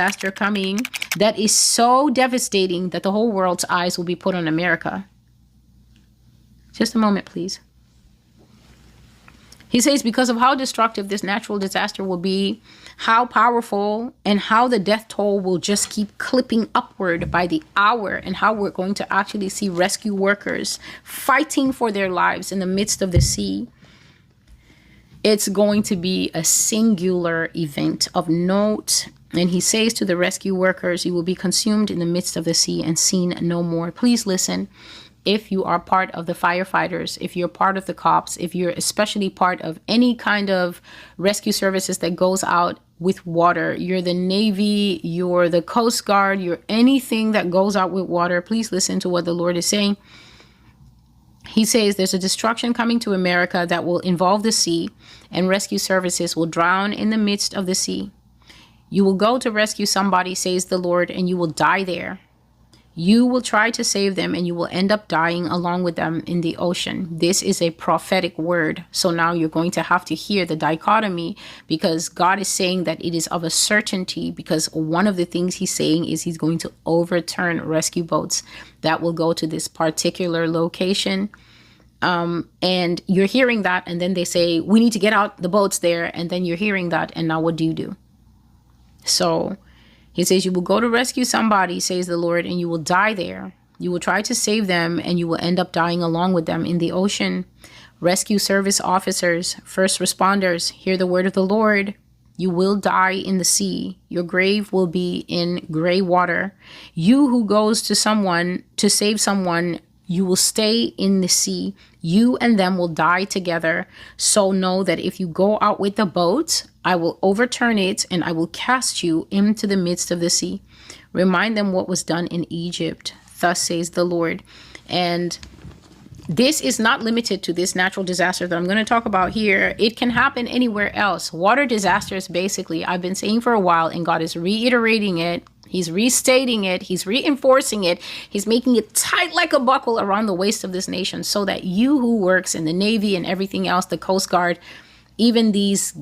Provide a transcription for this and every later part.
disaster coming that is so devastating that the whole world's eyes will be put on America. Just a moment, please. He says, because of how destructive this natural disaster will be, how powerful, and how the death toll will just keep clipping upward by the hour, and how we're going to actually see rescue workers fighting for their lives in the midst of the sea. It's going to be a singular event of note. And he says to the rescue workers, you will be consumed in the midst of the sea and seen no more. Please listen. If you are part of the firefighters, if you're part of the cops, if you're especially part of any kind of rescue services that goes out with water, you're the Navy, you're the Coast Guard, you're anything that goes out with water, please listen to what the Lord is saying. He says there's a destruction coming to America that will involve the sea, and rescue services will drown in the midst of the sea. You will go to rescue somebody, says the Lord, and you will die there. You will try to save them and you will end up dying along with them in the ocean. This is a prophetic word. So now you're going to have to hear the dichotomy, because God is saying that it is of a certainty, because one of the things he's saying is he's going to overturn rescue boats that will go to this particular location. And you're hearing that, and then they say, we need to get out the boats there. And then you're hearing that. And now what do you do? So he says, you will go to rescue somebody, says the Lord, and you will die there. You will try to save them, and you will end up dying along with them in the ocean. Rescue service officers, first responders, hear the word of the Lord. You will die in the sea. Your grave will be in gray water. You who goes to someone to save someone, you will stay in the sea. You and them will die together. So know that if you go out with the boat, I will overturn it and I will cast you into the midst of the sea. Remind them what was done in Egypt. Thus says the Lord. And this is not limited to this natural disaster that I'm going to talk about here. It can happen anywhere else. Water disasters, basically, I've been saying for a while, and God is reiterating it. He's restating it. He's reinforcing it. He's making it tight like a buckle around the waist of this nation, so that you who works in the Navy and everything else, the Coast Guard, even these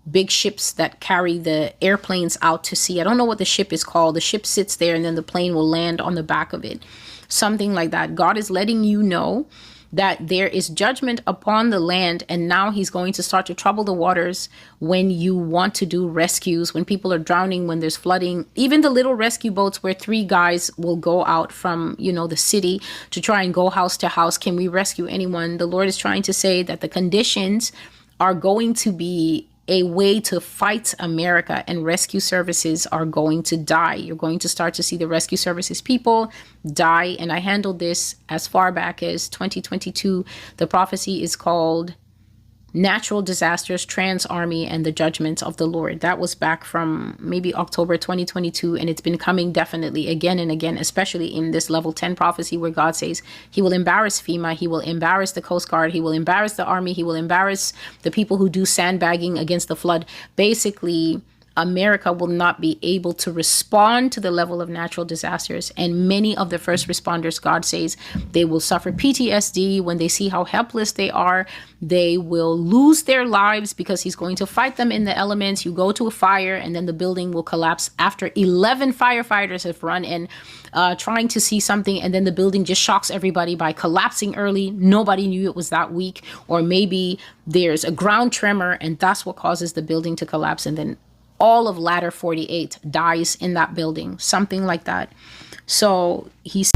big ships that carry the airplanes out to sea. I don't know what the ship is called. The ship sits there and then the plane will land on the back of it. Something like that. God is letting you know that there is judgment upon the land, and now he's going to start to trouble the waters when you want to do rescues, when people are drowning, when there's flooding. Even the little rescue boats where 3 guys will go out from, the city to try and go house to house. Can we rescue anyone? The Lord is trying to say that the conditions are going to be a way to fight America, and rescue services are going to die. You're going to start to see the rescue services people die. And I handled this as far back as 2022. The prophecy is called Natural Disasters, Trans Army, and the Judgments of the Lord. That was back from maybe October 2022. And it's been coming definitely again and again, especially in this level 10 prophecy where God says he will embarrass FEMA. He will embarrass the Coast Guard. He will embarrass the Army. He will embarrass the people who do sandbagging against the flood. Basically, America will not be able to respond to the level of natural disasters. And many of the first responders, God says, they will suffer PTSD when they see how helpless they are. They will lose their lives because he's going to fight them in the elements. You go to a fire and then the building will collapse after 11 firefighters have run in trying to see something. And then the building just shocks everybody by collapsing early. Nobody knew it was that weak. Or maybe there's a ground tremor and that's what causes the building to collapse. And then all of ladder 48 dies in that building, something like that. So he's